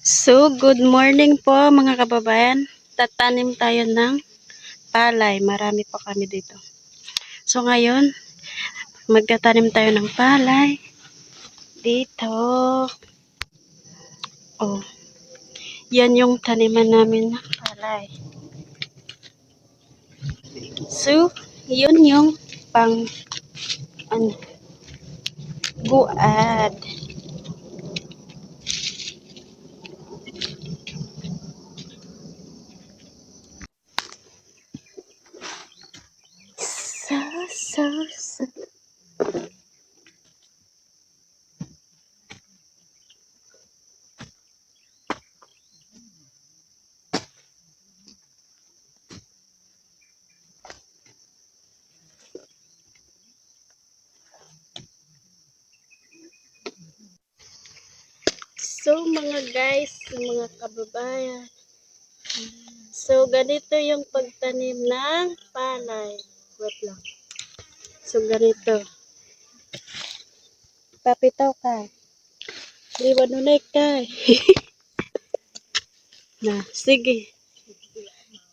So, good morning po mga kababayan. Tatanim tayo ng palay. Marami pa kami dito. So, ngayon, magtatanim tayo ng palay. Dito. Oh, yan yung taniman namin ng palay. So, yun yung pang guad. So. So, mga guys, mga kababayan. So, ganito yung pagtanim ng palay. Wait lang. So, ganito. Papitaw ka. Di ba nunay ka? Na, sige.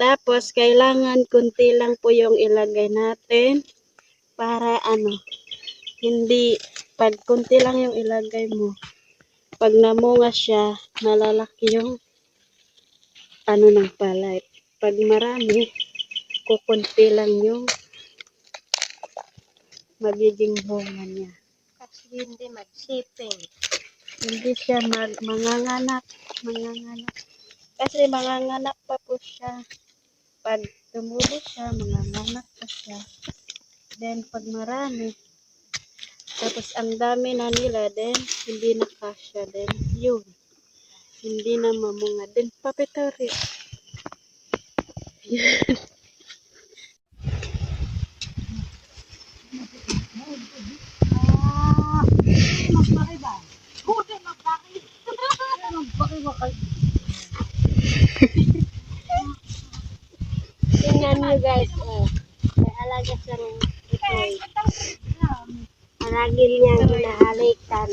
Tapos, kailangan kunti lang po yung ilagay natin para hindi, pag kunti lang yung ilagay mo, pag namunga siya, malalaki yung ng palay. Pag marami, kukunti lang yung magiging bunga niya. Kasi hindi magsiping. Hindi siya manganganak. Kasi manganganak pa po siya. Pag tumubo siya, manganganak pa siya. Then, pag marami, tapos ang dami na nila, then, hindi na kasya. Then, yun. Hindi na mamunga. Then, papitari. Tingnan nyo guys, may alaga siyang itoy. Alagin niya ginahalikan.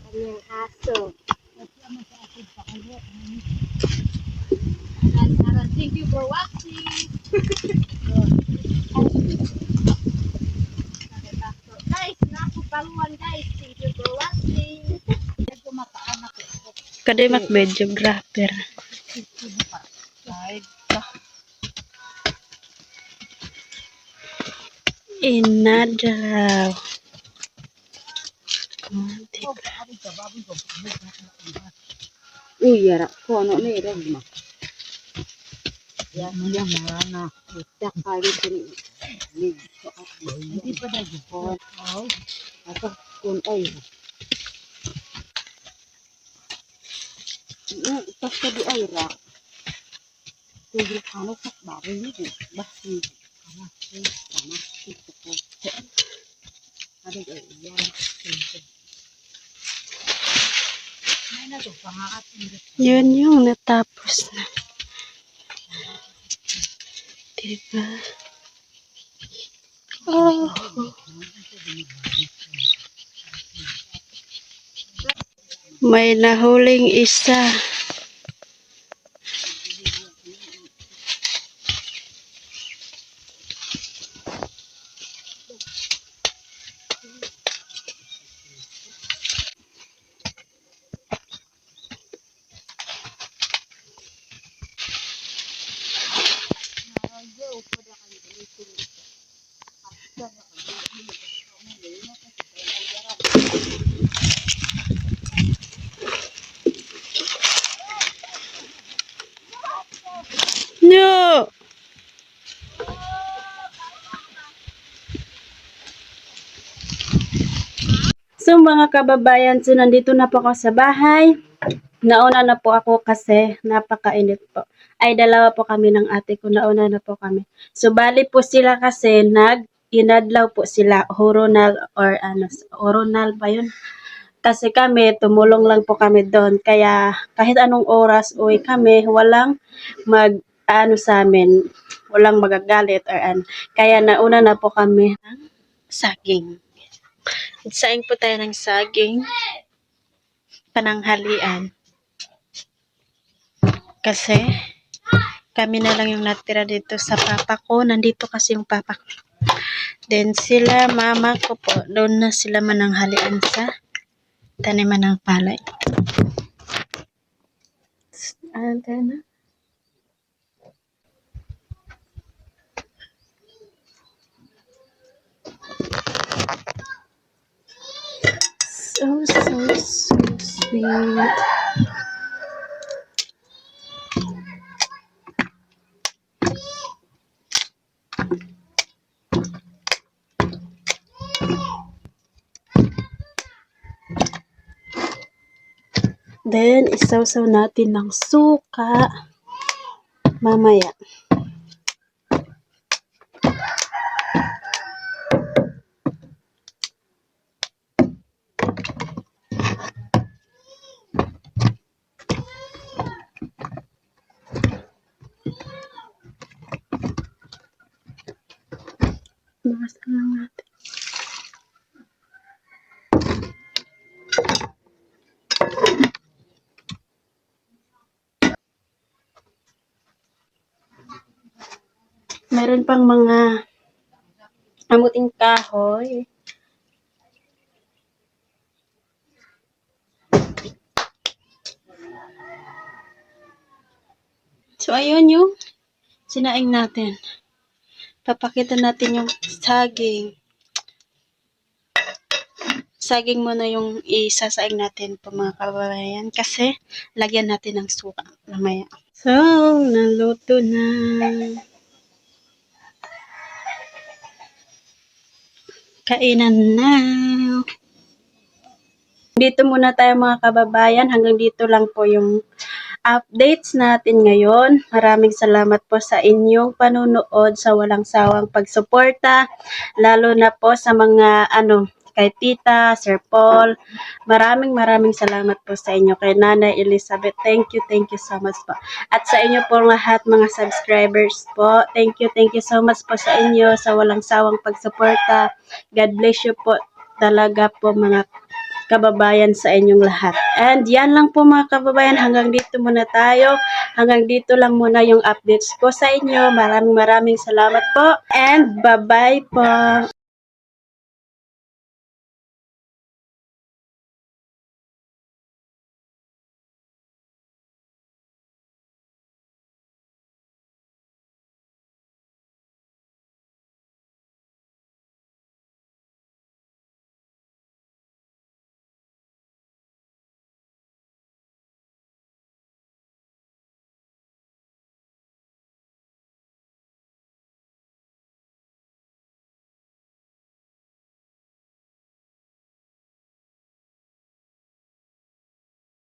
Kanyang aso. Thank you for watching. Guys, nakupaluan guys. Thank you for watching. Kadai mag-videographer. Inadalaw. Uy, yara ko ano ni rin mo. Yan mana. Tak kali sini. Hindi pa dahil ko. Ako kun ay. Pas ka di ay ra. Tugi kano sak baru ni basi. Sama itu ko. Ada yan. Yun yung natapos na. Diba? Oh. May nahuling isa. No! So mga kababayan, so nandito na po ako sa bahay. Nauna na po ako kasi napakainit po. Ay, dalawa po kami ng ate ko. Nauna na po kami. So, bali po sila kasi inadlaw po sila. Horonal or Horonal ba yun? Kasi kami, tumulong lang po kami doon. Kaya, kahit anong oras uwi kami, walang sa amin. Walang magagalit or Kaya, nauna na po kami ng saging. Saing po tayo ng saging. pananghalian. Kasi kami na lang yung natira dito sa papa ko. Nandito kasi yung papa ko. Then sila, mama ko po, doon na sila mananghalian sa taniman ng palay. Then, so sweet. Then, isawsaw natin ng suka mamaya. Bawasan lang natin. Meron pang mga amuting kahoy. So, ayun yung sinaing natin. Papakita natin yung saging. Saging muna yung isasaing natin po mga kababayan. Kasi, lagyan natin ng suka mamaya. So, naluto na. Kainan na. Dito muna tayo mga kababayan. Hanggang dito lang po yung updates natin ngayon. Maraming salamat po sa inyong panunood, sa walang sawang pagsuporta, lalo na po sa mga kay Tita, Sir Paul. Maraming salamat po sa inyo. Kay Nanay Elizabeth, thank you so much po. At sa inyo po lahat mga subscribers po, thank you so much po sa inyo sa walang sawang pagsuporta. God bless you po talaga po mga kababayan sa inyong lahat. And yan lang po mga kababayan, hanggang dito muna tayo. Hanggang dito lang muna yung updates ko sa inyo. Maraming salamat po and bye-bye po.